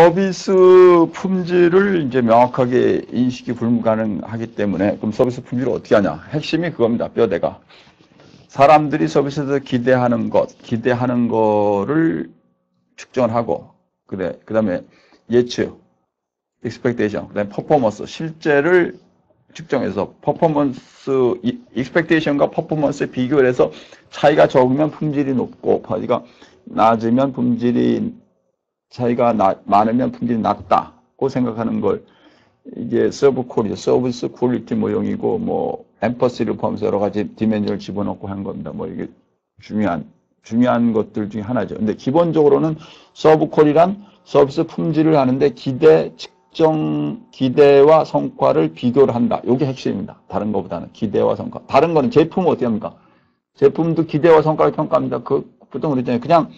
서비스 품질을 이제 명확하게 인식이 불가능하기 때문에 그럼 서비스 품질을 어떻게 하냐? 핵심이 그겁니다. 뼈대가. 사람들이 서비스에서 기대하는 거를 측정하고, 그 다음에 예측, expectation, 그 다음에 퍼포먼스, 실제를 측정해서 expectation과 퍼포먼스에 비교를 해서 차이가 적으면 품질이 높고, 차이가 낮으면 차이가 많으면 품질이 낮다고 생각하는 걸 이게 서브콜이죠. 서비스 퀄리티 모형이고 엠퍼시를 포함해서 여러 가지 디멘전을 집어넣고 한 겁니다. 이게 중요한 것들 중에 하나죠. 근데 기본적으로는 서브콜이란 서비스 품질을 하는데 기대와 성과를 비교를 한다. 이게 핵심입니다. 다른 것보다는 기대와 성과. 다른 거는 제품은 어떻게 합니까? 제품도 기대와 성과를 평가합니다. 보통 그랬잖아요. 그냥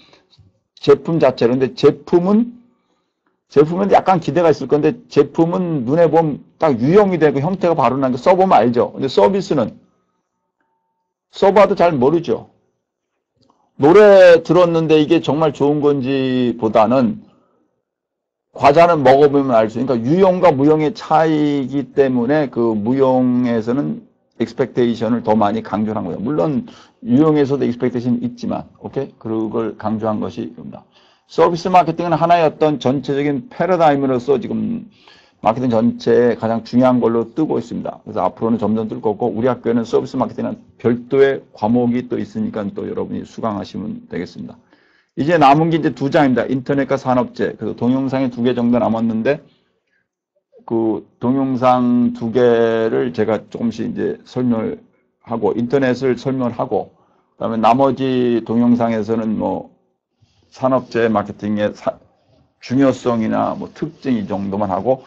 제품 자체로. 근데 제품은 약간 기대가 있을 건데, 제품은 눈에 보면 딱 유형이 되고 형태가 바로 나는 거 써보면 알죠. 근데 서비스는 써봐도 잘 모르죠. 노래 들었는데 이게 정말 좋은 건지 보다는 과자는 먹어보면 알 수 있으니까 유형과 무형의 차이이기 때문에 그 무형에서는 expectation을 더 많이 강조한 거예요. 물론 유형에서도 expectation이 있지만, 오케이? 그걸 강조한 것이 이겁니다. 서비스 마케팅은 하나의 어떤 전체적인 패러다임으로서 지금 마케팅 전체에 가장 중요한 걸로 뜨고 있습니다. 그래서 앞으로는 점점 뜰 거고, 우리 학교에는 서비스 마케팅은 별도의 과목이 또 있으니까 또 여러분이 수강하시면 되겠습니다. 이제 남은 게 이제 2장입니다. 인터넷과 산업재. 그래서 동영상이 2개 정도 남았는데, 그 동영상 2개를 제가 조금씩 이제 설명을 하고, 인터넷을 설명을 하고, 그 다음에 나머지 동영상에서는 산업재 마케팅의 중요성이나 특징 이 정도만 하고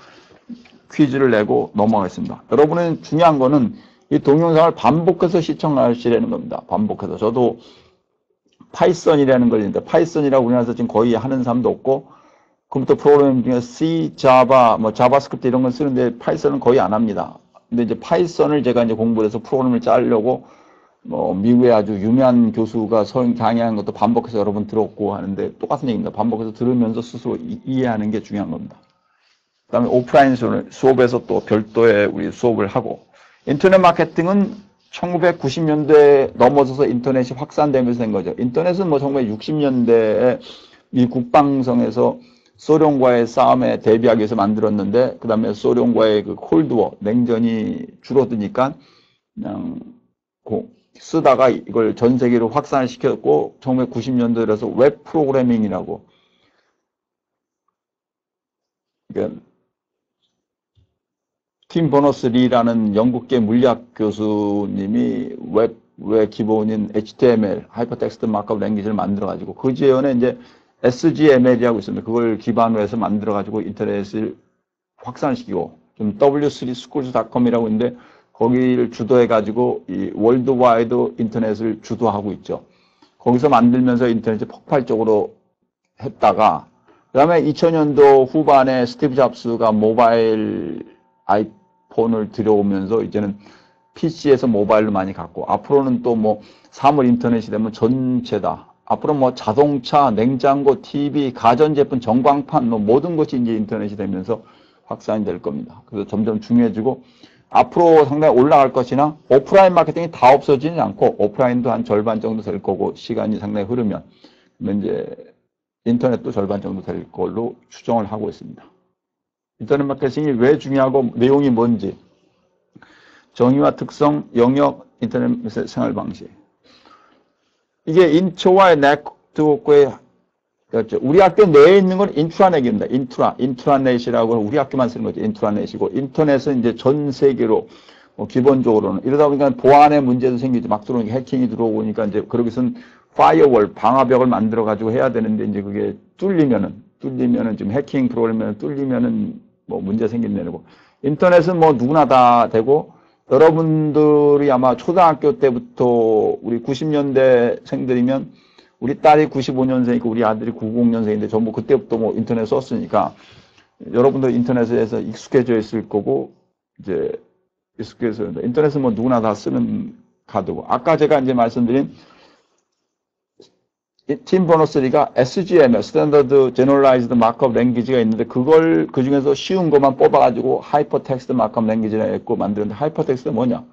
퀴즈를 내고 넘어가겠습니다. 여러분은 중요한 거는 이 동영상을 반복해서 시청하시라는 겁니다. 반복해서. 저도 파이썬이라는 걸 있는데, 파이썬이라고 우리나라에서 지금 거의 하는 사람도 없고, 컴퓨터 프로그래밍 중에 C, 자바, 자바스크립트 이런 걸 쓰는데 파이썬은 거의 안 합니다. 근데 이제 파이썬을 제가 이제 공부를 해서 프로그램을 짜려고 미국의 아주 유명한 교수가 강의하는 것도 반복해서 여러 번 들었고 하는데 똑같은 얘기입니다. 반복해서 들으면서 스스로 이해하는 게 중요한 겁니다. 그 다음에 오프라인 수업에서 또 별도의 우리 수업을 하고, 인터넷 마케팅은 1990년대에 넘어서서 인터넷이 확산되면서 된 거죠. 인터넷은 1960년대에 미 국방성에서 소련과의 싸움에 대비하기 위해서 만들었는데, 그 다음에 소련과의 그 콜드워, 냉전이 줄어드니까 그냥 쓰다가 이걸 전 세계로 확산을 시켰고, 1990년도에 들어서 웹 프로그래밍이라고, 그러니까 팀 버너스-리라는 영국계 물리학 교수님이 웹의 기본인 HTML, 하이퍼텍스트 마크업 랭귀지를 만들어가지고, 그 지연에 이제 SGML이라고 있습니다. 그걸 기반으로 해서 만들어가지고 인터넷을 확산시키고, 좀 w3schools.com이라고 있는데, 거기를 주도해가지고 이 월드와이드 인터넷을 주도하고 있죠. 거기서 만들면서 인터넷이 폭발적으로 했다가, 그 다음에 2000년도 후반에 스티브 잡스가 모바일 아이폰을 들여오면서 이제는 PC에서 모바일로 많이 갔고, 앞으로는 또 사물 인터넷이 되면 전체다. 앞으로 자동차, 냉장고, TV, 가전제품, 전광판, 모든 것이 이제 인터넷이 되면서 확산이 될 겁니다. 그래서 점점 중요해지고, 앞으로 상당히 올라갈 것이나, 오프라인 마케팅이 다 없어지지 않고, 오프라인도 한 절반 정도 될 거고, 시간이 상당히 흐르면, 이제 인터넷도 절반 정도 될 걸로 추정을 하고 있습니다. 인터넷 마케팅이 왜 중요하고, 내용이 뭔지, 정의와 특성, 영역, 인터넷 생활 방식. 이게 인트로와의 네트워크의, 우리 학교 내에 있는 건 인트라넷입니다. 인트라넷이라고 우리 학교만 쓰는 거죠. 인트라넷이고, 인터넷은 이제 전 세계로, 기본적으로는. 이러다 보니까 보안의 문제도 생기죠. 막 들어오니까 해킹이 들어오니까 이제, 그러기선 파이어월, 방화벽을 만들어가지고 해야 되는데, 이제 그게 뚫리면은 지금 해킹 프로그램이 뚫리면은 문제 생긴다는 거. 인터넷은 누구나 다 되고, 여러분들이 아마 초등학교 때부터 우리 90년대생들이면 우리 딸이 95년생이고 우리 아들이 90년생인데 전부 그때부터 인터넷 썼으니까 여러분들 인터넷에서 익숙해져 있을 거고, 이제 익숙해져 있는데, 인터넷은 누구나 다 쓰는 카드고, 아까 제가 이제 말씀드린 팀 버너스리가 SGML, Standard Generalized Markup Language가 있는데 그걸 그 중에서 쉬운 것만 뽑아가지고 하이퍼텍스트 마크업 랭귀지라 했고 만드는데 하이퍼텍스트는 뭐냐?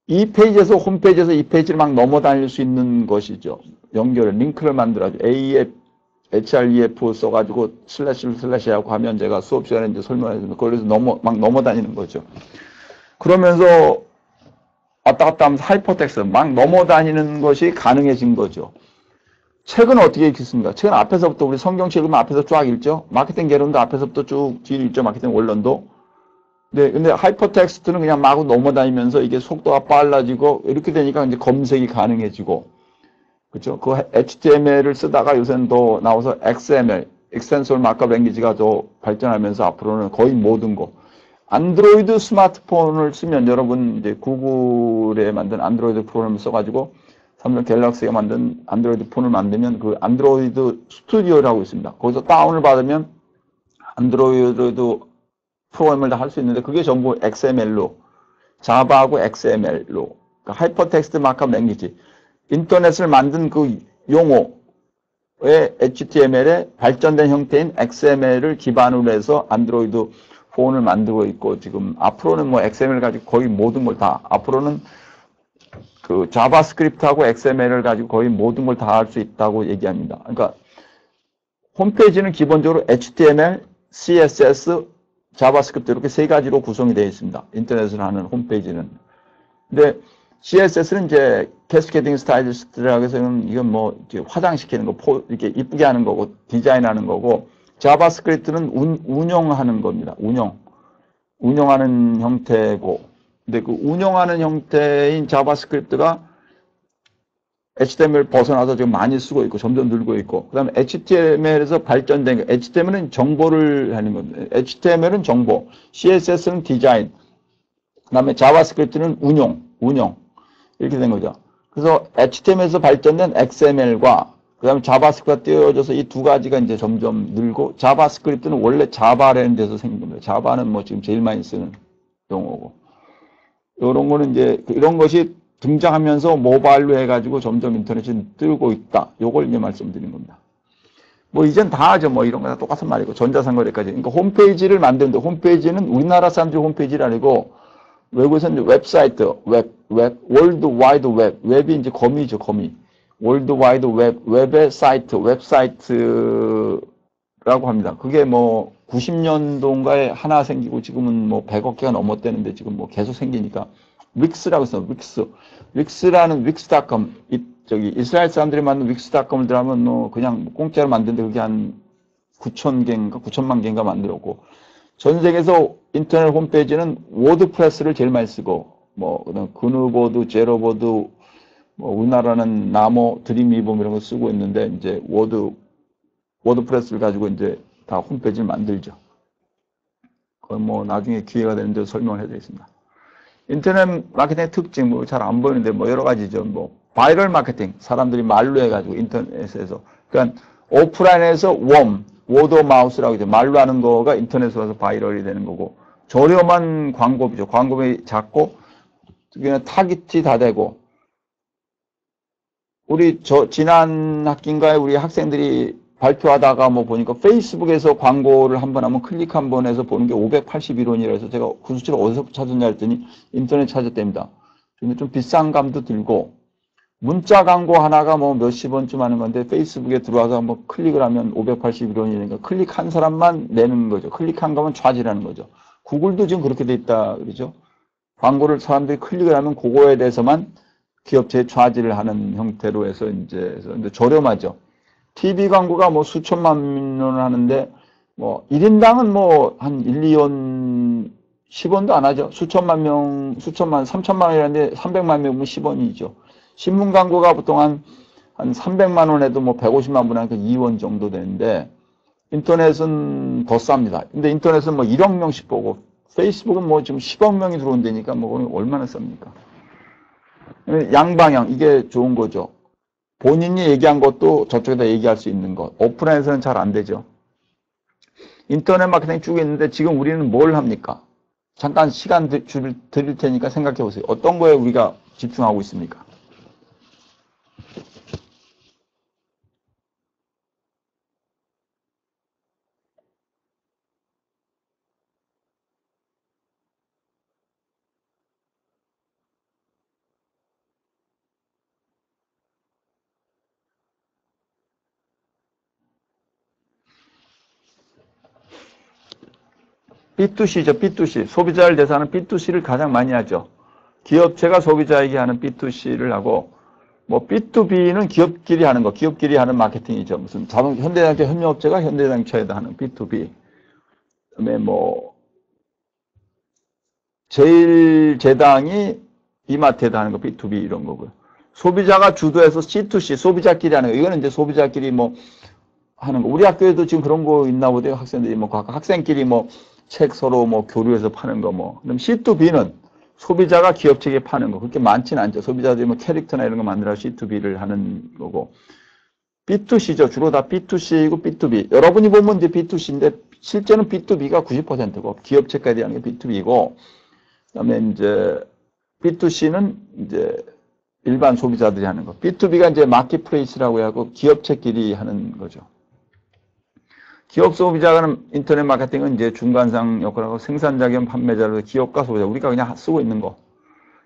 이 페이지에서 홈페이지에서 이 페이지를 막 넘어다닐 수 있는 것이죠. 연결을 링크를 만들어가지고 AEF, HREF 써가지고 슬래시 하고 하면 제가 수업 시간에 이제 설명해주면 거기서 막 넘어다니는 거죠. 그러면서 왔다 갔다 하면서 하이퍼텍스트 막 넘어다니는 것이 가능해진 거죠. 책은 어떻게 읽습니까? 책은 앞에서부터 우리 성경책 읽으면 앞에서 쫙 읽죠. 마케팅 개론도 앞에서부터 쭉 뒤로 읽죠. 마케팅 원론도. 네, 근데 하이퍼텍스트는 그냥 마구 넘어다니면서 이게 속도가 빨라지고 이렇게 되니까 이제 검색이 가능해지고, 그렇죠? 그 HTML을 쓰다가 요새는 더 나와서 XML, Extensible Markup Language가 더 발전하면서 앞으로는 거의 모든 거. 안드로이드 스마트폰을 쓰면 여러분 이제 구글에 만든 안드로이드 프로그램을 써가지고 삼성 갤럭시가 만든 안드로이드 폰을 만들면 그 안드로이드 스튜디오라고 있습니다. 거기서 다운을 받으면 안드로이드 프로그램을 다 할 수 있는데 그게 전부 XML로, 자바하고 XML로, 그러니까 하이퍼텍스트 마크업 랭귀지, 인터넷을 만든 그 용어의 HTML의 발전된 형태인 XML을 기반으로 해서 안드로이드 폰을 만들고 있고, 지금 앞으로는 뭐 XML 가지고 거의 모든 걸 다, 앞으로는 그 자바스크립트하고 XML을 가지고 거의 모든 걸 다 할 수 있다고 얘기합니다. 그러니까 홈페이지는 기본적으로 HTML, CSS, 자바스크립트 이렇게 세 가지로 구성이 되어 있습니다. 인터넷을 하는 홈페이지는. 근데 CSS는 이제 캐스케이딩 스타일리스트라고 해서 이건 뭐 화장시키는 거, 이렇게 이쁘게 하는 거고 디자인하는 거고, 자바스크립트는 운영하는 겁니다. 운영하는 형태고, 근데 그 운영하는 형태인 자바스크립트가 HTML 벗어나서 지금 많이 쓰고 있고 점점 늘고 있고, 그 다음에 HTML에서 발전된 거, HTML은 정보를 하는 겁니다. HTML은 정보, CSS는 디자인, 그 다음에 자바스크립트는 운영 이렇게 된 거죠. 그래서 HTML에서 발전된 XML과 그 다음에 자바스크립트가 띄어져서 이 두 가지가 이제 점점 늘고, 자바스크립트는 원래 자바라는 데서 생긴 겁니다. 자바는 뭐 지금 제일 많이 쓰는 용어고, 이런 거는 이제 이런 것이 등장하면서 모바일로 해가지고 점점 인터넷이 뜨고 있다. 요걸 이제 말씀드린 겁니다. 뭐 이젠 다 하죠. 뭐 이런 거 다 똑같은 말이고, 전자상거래까지. 그러니까 홈페이지를 만드는데, 홈페이지는 우리나라 사람들 홈페이지가 아니고 외국에서는 웹사이트, 월드 와이드 웹, 웹이 이제 거미죠, 거미. 월드 와이드 웹의 사이트, 웹사이트라고 합니다. 그게 뭐 90년도인가에 하나 생기고 지금은 뭐 100억 개가 넘었대는데 지금 뭐 계속 생기니까 윅스라고 있어요. 윅스라는 윅스.com, 저기 이스라엘 사람들이 만든 윅스.com을 들어가면 뭐 그냥 공짜로 만드는데 그게 한 9,000개인가 9천만 개인가 만들었고, 전 세계에서 인터넷 홈페이지는 워드프레스를 제일 많이 쓰고, 뭐 그다음 그누보드, 제로보드, 뭐 우리나라는 나모, 드림위버 이런 거 쓰고 있는데, 이제 워드프레스를 가지고 이제 다 홈페이지를 만들죠. 그건 뭐 나중에 기회가 되는데 설명을 해드리겠습니다. 인터넷 마케팅의 특징, 뭐 잘 안 보이는데 뭐 여러 가지죠. 뭐 바이럴 마케팅, 사람들이 말로 해가지고 인터넷에서, 그러니까 오프라인에서 워드 오브 마우스라고 하죠. 말로 하는 거가 인터넷으로 와서 바이럴이 되는 거고, 저렴한 광고비죠. 광고비 작고 그냥 타깃이 다 되고, 우리 지난 학기인가에 우리 학생들이 발표하다가 뭐 보니까 페이스북에서 광고를 한번 하면 클릭 한번 해서 보는 게 581원이라서 제가 그 수치를 어디서 찾았냐 했더니 인터넷 찾았답니다. 근데 좀 비싼 감도 들고, 문자 광고 하나가 뭐 몇십 원쯤 하는 건데 페이스북에 들어와서 한번 클릭을 하면 581원이니까 클릭한 사람만 내는 거죠. 클릭한 거면 차지라는 거죠. 구글도 지금 그렇게 돼 있다 그러죠. 광고를 사람들이 클릭을 하면 그거에 대해서만 기업체에 차지를 하는 형태로 해서 이제 근데 저렴하죠. TV 광고가 뭐 수천만 원을 하는데 뭐 1인당은 뭐 한 1, 2원 10원도 안 하죠. 수천만, 3천만 원이라는데 300만 명이면 10원이죠. 신문 광고가 보통 한 300만 원에도 뭐 150만 원 하니까 2원 정도 되는데, 인터넷은 더 쌉니다. 근데 인터넷은 뭐 1억 명씩 보고, 페이스북은 뭐 지금 10억 명이 들어온다니까 뭐 얼마나 쌉니까? 양방향, 이게 좋은 거죠. 본인이 얘기한 것도 저쪽에다 얘기할 수 있는 것. 오프라인에서는 잘 안 되죠. 인터넷 마케팅이 쭉 있는데 지금 우리는 뭘 합니까? 잠깐 시간 드릴 테니까 생각해 보세요. 어떤 거에 우리가 집중하고 있습니까? B2C죠, B2C. 소비자를 대상하는 B2C를 가장 많이 하죠. 기업체가 소비자에게 하는 B2C를 하고, 뭐 B2B는 기업끼리 하는 거, 기업끼리 하는 마케팅이죠. 무슨 현대자동차 협력업체가 현대자동차에다 하는 B2B. 그다음에 뭐 제일제당이 이마트에다 하는 거 B2B 이런 거고요. 소비자가 주도해서 C2C, 소비자끼리 하는 거. 이거는 이제 소비자끼리 뭐 하는 거. 우리 학교에도 지금 그런 거 있나 보대요. 학생들이 뭐 학생끼리 뭐 책 서로 뭐 교류해서 파는 거 뭐. 그럼 C2B는 소비자가 기업 측에 파는 거. 그렇게 많지는 않죠. 소비자들이 뭐 캐릭터나 이런 거 만들어 C2B를 하는 거고. B2C죠. 주로 다 B2C이고 B2B. 여러분이 보면 이제 B2C인데 실제는 B2B가 90%고 기업 측까지 하는 게 B2B고 그다음에 이제 B2C는 이제 일반 소비자들이 하는 거. B2B가 이제 마켓플레이스라고 하고 기업체끼리 하는 거죠. 기업 소비자는 인터넷 마케팅은 이제 중간상 역할하고 생산자 겸 판매자로 기업과 소비자 우리가 그냥 쓰고 있는 거.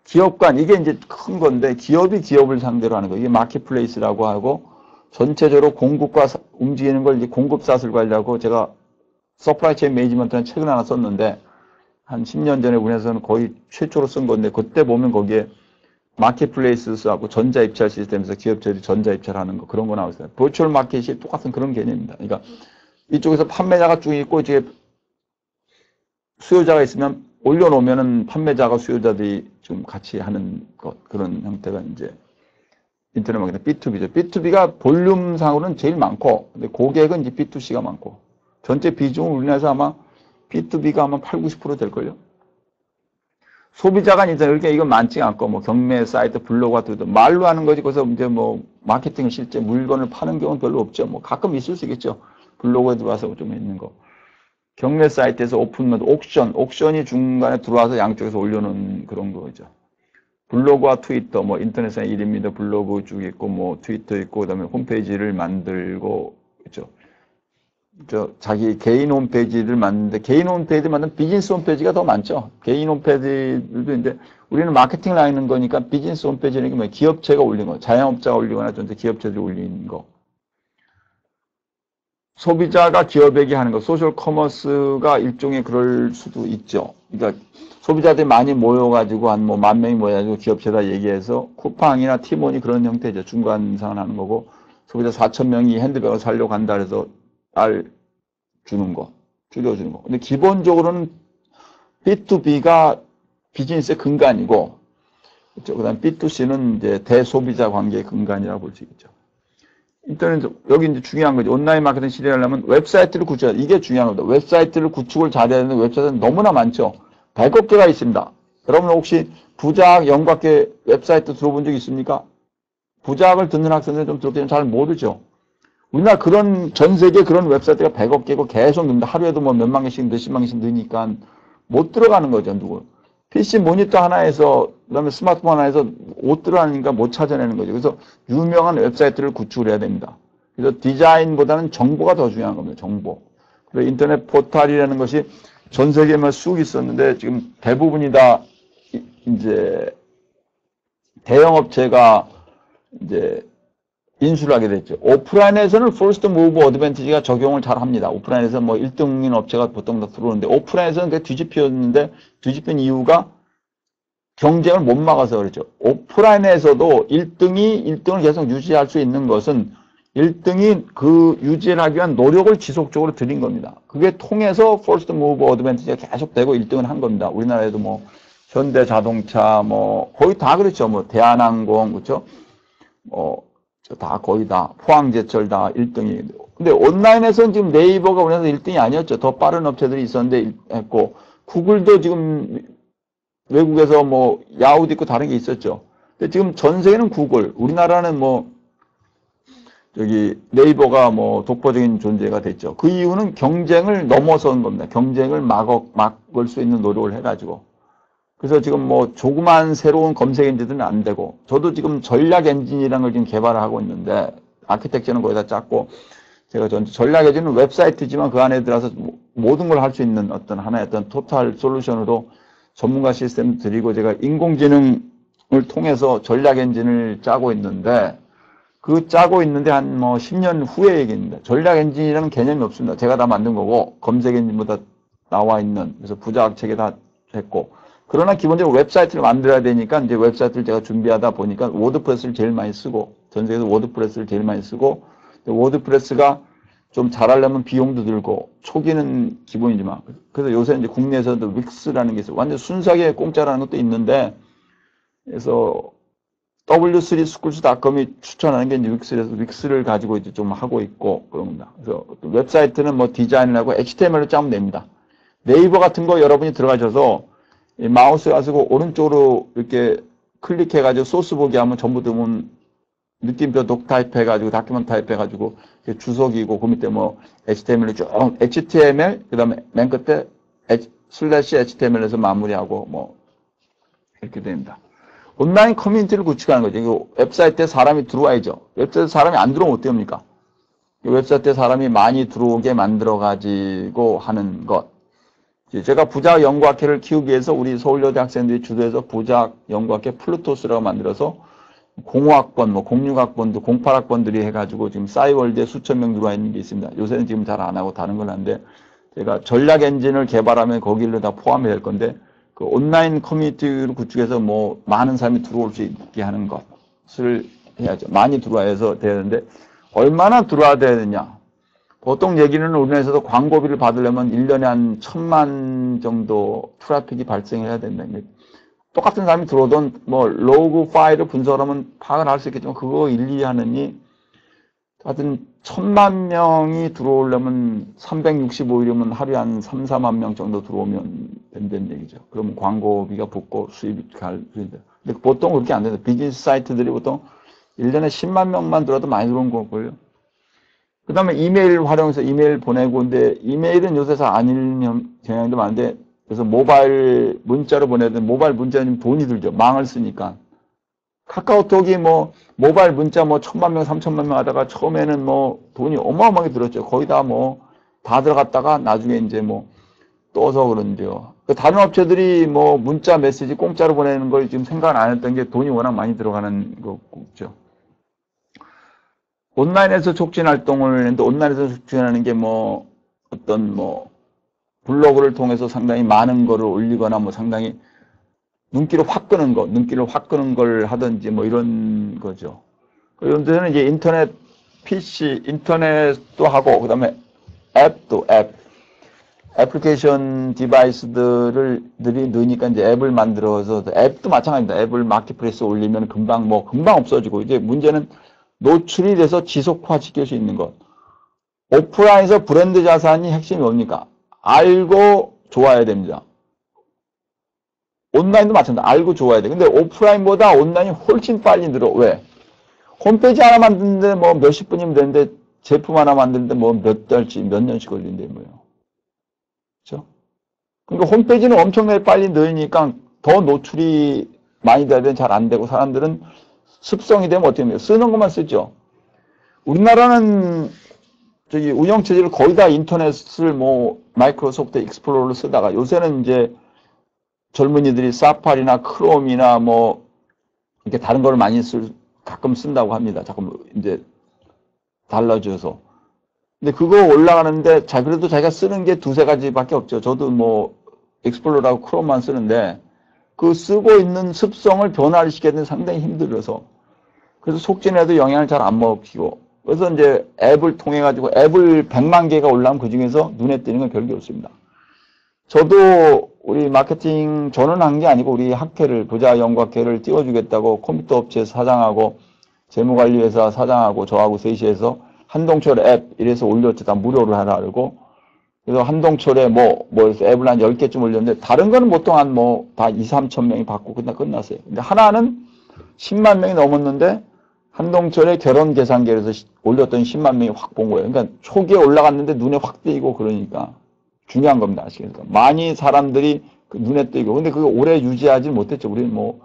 기업 간 이게 이제 큰 건데 기업이 기업을 상대로 하는 거. 이게 마켓플레이스라고 하고 전체적으로 공급과 움직이는 걸 이제 공급사슬 관리하고 제가 서플라이 체인 매니지먼트라는 책을 하나 썼는데 한 10년 전에 우리나라에서는 거의 최초로 쓴 건데 그때 보면 거기에 마켓플레이스하고 전자 입찰 시스템에서 기업체들이 전자 입찰하는 거 그런 거 나오잖아요. 버추얼 마켓이 똑같은 그런 개념입니다. 그러니까 이쪽에서 판매자가 쭉 있고 이쪽에 수요자가 있으면 올려놓으면은 판매자가 수요자들이 좀 같이 하는 것 그런 형태가 이제 인터넷 마케팅 B2B죠. B2B가 볼륨상으로는 제일 많고 근데 고객은 이제 B2C가 많고 전체 비중은 우리나라에서 아마 B2B가 아마 8, 90% 될걸요. 소비자가 이제 이렇게 이건 많지 않고 뭐 경매 사이트 블로그 같은 것도 말로 하는 거지 그래서 이제 뭐 마케팅을 실제 물건을 파는 경우는 별로 없죠. 뭐 가끔 있을 수 있겠죠. 블로그에 들어와서 좀 있는 거. 경매 사이트에서 오픈런 옥션이 중간에 들어와서 양쪽에서 올려놓은 그런 거죠. 블로그와 트위터, 뭐 인터넷상 1위입니다. 블로그 쭉 있고 뭐 트위터 있고 그다음에 홈페이지를 만들고 그렇죠. 자기 개인 홈페이지를 만드는데 개인 홈페이지 만든 비즈니스 홈페이지가 더 많죠. 개인 홈페이지도 이제 우리는 마케팅을 하는 거니까 비즈니스 홈페이지는 게 뭐 기업체가 올린 거, 자영업자가 올리거나 전체 기업체들이 올린 거. 소비자가 기업에게 하는 거, 소셜 커머스가 일종의 그럴 수도 있죠. 그러니까 소비자들이 많이 모여가지고 한 뭐 10,000명이 모여가지고 기업체다 얘기해서 쿠팡이나 티몬이 그런 형태죠. 중간상을 하는 거고 소비자 4,000명이 핸드백을 사려고 한다 해서 알 주는 거, 줄여주는 거. 근데 기본적으로는 B2B가 비즈니스의 근간이고, 그렇죠? 그 다음 B2C는 이제 대소비자 관계의 근간이라고 볼 수 있겠죠. 인터넷, 여기 이제 중요한 거죠. 온라인 마케팅 시대를 하려면 웹사이트를 구축해야 돼. 이게 중요한 겁니다. 웹사이트를 구축을 잘해야 되는데 웹사이트는 너무나 많죠. 100억 개가 있습니다. 여러분 혹시 부작 영각계 웹사이트 들어본 적 있습니까? 부작을 듣는 학생들은 좀 들었겠지만 잘 모르죠. 우리나라 그런 전 세계 그런 웹사이트가 100억 개고 계속 넣는다. 하루에도 뭐 몇만 개씩 몇십만 개씩 넣으니까 못 들어가는 거죠. 누구. PC 모니터 하나에서 그다음에 스마트폰 하나에서 못 들어가니까 못 찾아내는 거죠. 그래서 유명한 웹사이트를 구축을 해야 됩니다. 그래서 디자인보다는 정보가 더 중요한 겁니다. 정보. 그래서 인터넷 포털이라는 것이 전 세계에만 쑥 있었는데 지금 대부분이 다 이제 대형 업체가 이제 인수를 하게 됐죠. 오프라인에서는 first move advantage가 적용을 잘 합니다. 오프라인에서 뭐 1등인 업체가 보통 다 들어오는데 오프라인에서는 그게 뒤집혔는데 뒤집힌 이유가 경쟁을 못 막아서 그렇죠. 오프라인에서도 1등을 계속 유지할 수 있는 것은 1등이 그 유지를 하기 위한 노력을 지속적으로 들인 겁니다. 그게 통해서 first move advantage가 계속 되고 1등을 한 겁니다. 우리나라에도 뭐 현대자동차 뭐 거의 다 그렇죠. 뭐 대한항공 그렇죠. 다 거의 다 포항제철 다 1등이. 근데 온라인에서는 지금 네이버가 우리나라에서 1등이 아니었죠. 더 빠른 업체들이 있었는데 했고 구글도 지금 외국에서 뭐 야후도 있고 다른 게 있었죠. 근데 지금 전 세계는 구글, 우리나라는 뭐 저기 네이버가 뭐 독보적인 존재가 됐죠. 그 이유는 경쟁을 넘어선 겁니다. 경쟁을 막을 수 있는 노력을 해가지고. 그래서 지금 뭐 조그만 새로운 검색 엔진들은 안 되고 저도 지금 전략 엔진이라는 걸 지금 개발을 하고 있는데 아키텍처는 거기다 짰고 제가 전략 엔진은 웹사이트지만 그 안에 들어가서 모든 걸 할 수 있는 어떤 하나의 어떤 토탈 솔루션으로 전문가 시스템 드리고 제가 인공지능을 통해서 전략 엔진을 짜고 있는데 그 짜고 있는데 한 뭐 10년 후의 얘기입니다. 전략 엔진이라는 개념이 없습니다. 제가 다 만든 거고 검색 엔진보다 나와 있는, 그래서 부자학책에 다 했고, 그러나 기본적으로 웹사이트를 만들어야 되니까 이제 웹사이트를 제가 준비하다 보니까 워드프레스를 제일 많이 쓰고, 전 세계에서 워드프레스를 제일 많이 쓰고, 워드프레스가 좀 잘하려면 비용도 들고, 초기는 기본이지만, 그래서 요새 이제 국내에서도 윅스라는 게 있어요. 완전 순수하게 공짜라는 것도 있는데, 그래서 w3schools.com이 추천하는 게 이제 윅스에서 윅스를 가지고 이제 좀 하고 있고 그럽니다. 그래서 웹사이트는 뭐 디자인을 하고 HTML로 짜면 됩니다. 네이버 같은 거 여러분이 들어가셔서 마우스 가지고 오른쪽으로 이렇게 클릭해가지고 소스 보기 하면 전부 드문 느낌표 독 타입해가지고 다큐먼트 타입해가지고 주석이고 그 밑에 뭐 HTML을 쭉 HTML 그 다음에 맨 끝에 슬래시 HTML에서 마무리하고 뭐 이렇게 됩니다. 온라인 커뮤니티를 구축하는 거죠. 이거 웹사이트에 사람이 들어와야죠. 웹사이트에 사람이 안 들어오면 어떡합니까? 웹사이트에 사람이 많이 들어오게 만들어가지고 하는 것. 제가 부작 연구학회를 키우기 위해서 우리 서울여대 학생들이 주도해서 부작 연구학회 플루토스라고 만들어서 05학번, 뭐 06학번도 08학번들이 해가지고 지금 싸이월드에 수천 명 들어와 있는 게 있습니다. 요새는 지금 잘 안 하고 다른 걸 하는데 제가 전략 엔진을 개발하면 거기를 다 포함이 될 건데 그 온라인 커뮤니티를 구축해서 뭐 많은 사람이 들어올 수 있게 하는 것을 해야죠. 많이 들어와야 해서 되는데 얼마나 들어와야 되느냐. 보통 얘기는 우리나라에서도 광고비를 받으려면 1년에 한 1000만 정도 트래픽이 발생해야 된다. 똑같은 사람이 들어오던 뭐 로그 파일을 분석하면 파악을 할 수 있겠지만 그거 일일이 하느니 하여튼 1000만 명이 들어오려면 365일이면 하루에 한 3, 4만 명 정도 들어오면 된다는 얘기죠. 그러면 광고비가 붙고 수입이 갈 수 있는데 근데 보통 그렇게 안 된다. 비즈니스 사이트들이 보통 1년에 10만 명만 들어와도 많이 들어온 거고요. 그 다음에 이메일 활용해서 이메일 보내고, 근데 이메일은 요새 잘 안 읽는 경향도 많은데, 그래서 모바일 문자로 보내야 되는 모바일 문자는 돈이 들죠. 망을 쓰니까. 카카오톡이 뭐, 모바일 문자 뭐 1000만 명, 3000만 명 하다가 처음에는 뭐 돈이 어마어마하게 들었죠. 거의 다 뭐, 다 들어갔다가 나중에 이제 뭐, 떠서 그런데요. 다른 업체들이 뭐 문자 메시지 공짜로 보내는 걸 지금 생각 안 했던 게 돈이 워낙 많이 들어가는 거죠. 온라인에서 촉진 활동을 했는데 온라인에서 촉진하는 게 뭐 어떤 뭐 블로그를 통해서 상당히 많은 거를 올리거나 뭐 상당히 눈길을 확 끄는 걸 하든지 뭐 이런 거죠. 그런 데는 이제 인터넷 PC, 인터넷도 하고 그다음에 애플리케이션 디바이스들이 넣으니까 이제 앱을 만들어서 앱도 마찬가지입니다. 앱을 마켓플레이스에 올리면 금방 없어지고 이제 문제는 노출이 돼서 지속화시킬 수 있는 것. 오프라인에서 브랜드 자산이 핵심이 뭡니까? 알고 좋아야 됩니다. 온라인도 마찬가지다. 알고 좋아야 돼. 근데 오프라인보다 온라인이 훨씬 빨리 늘어. 왜? 홈페이지 하나 만드는데 뭐 몇십 분이면 되는데 제품 하나 만드는데 뭐 몇 달씩, 몇 년씩 걸린대 뭐예요. 그렇죠? 그러니까 홈페이지는 엄청나게 빨리 늘으니까 더 노출이 많이 돼야 되는 잘 안 되고 사람들은 습성이 되면 어떻게 됩니까? 쓰는 것만 쓰죠. 우리나라는 저기 운영체제를 거의 다 인터넷을 뭐 마이크로소프트 익스플로러를 쓰다가 요새는 이제 젊은이들이 사파리나 크롬이나 뭐 이렇게 다른 걸 많이 가끔 쓴다고 합니다. 자꾸 이제 달라져서. 근데 그거 올라가는데 그래도 자기가 쓰는 게 두세 가지밖에 없죠. 저도 뭐 익스플로러하고 크롬만 쓰는데 그 쓰고 있는 습성을 변화를 시켜야 되는 상당히 힘들어서 그래서 속진에도 영향을 잘 안 먹히고 그래서 이제 앱을 통해 가지고 앱을 100만 개가 올라오면 그 중에서 눈에 띄는 건 별게 없습니다. 저도 우리 마케팅 저는 한 게 아니고 우리 학회를 부자 연구학회를 띄워주겠다고 컴퓨터 업체 사장하고 재무관리회사 사장하고 저하고 셋이 해서 한동철 앱 이래서 올렸죠. 다 무료로 하라 그러고 그래서 한동철에 뭐 해서 앱을 한 10개쯤 올렸는데 다른 거는 보통 한 뭐 다 2, 3천 명이 받고 끝났어요. 근데 하나는 10만 명이 넘었는데 한동철의 결혼 계산기에서 올렸던 10만 명이 확 본 거예요. 그러니까 초기에 올라갔는데 눈에 확 띄고 그러니까 중요한 겁니다. 아시겠습니까? 많이 사람들이 눈에 띄고 근데 그거 오래 유지하지 못했죠. 우리는 뭐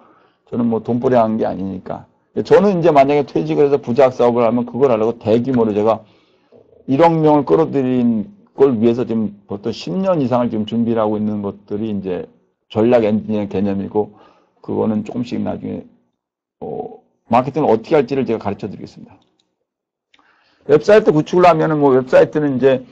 저는 뭐 돈벌이 한 게 아니니까. 저는 이제 만약에 퇴직을 해서 부작 사업을 하면 그걸 하려고 대규모로 제가 1억 명을 끌어들인 걸 위해서 지금 보통 10년 이상을 지금 준비를 하고 있는 것들이 이제 전략 엔지니어 개념이고 그거는 조금씩 나중에 마케팅을 어떻게 할지를 제가 가르쳐 드리겠습니다. 웹사이트 구축을 하면은 뭐 웹사이트는 이제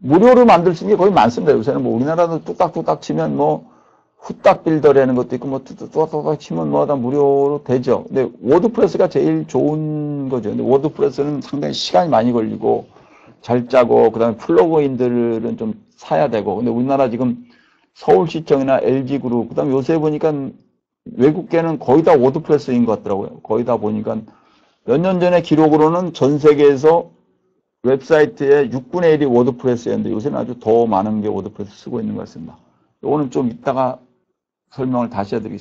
무료로 만들 수 있는 게 거의 많습니다. 요새는 뭐 우리나라도 뚝딱뚝딱 치면 뭐 후딱 빌더라는 것도 있고 뭐 뚝딱뚝딱 치면 뭐 다 무료로 되죠. 근데 워드프레스가 제일 좋은 거죠. 근데 워드프레스는 상당히 시간이 많이 걸리고 잘 짜고 그다음에 플러그인들은 좀 사야 되고. 근데 우리나라 지금 서울시청이나 LG그룹 그다음에 요새 보니까 외국계는 거의 다 워드프레스인 것 같더라고요. 거의 다 보니까 몇 년 전에 기록으로는 전 세계에서 웹사이트의 6분의 1이 워드프레스였는데 요새는 아주 더 많은 게 워드프레스 쓰고 있는 것 같습니다. 이거는 좀 이따가 설명을 다시 해드리겠습니다.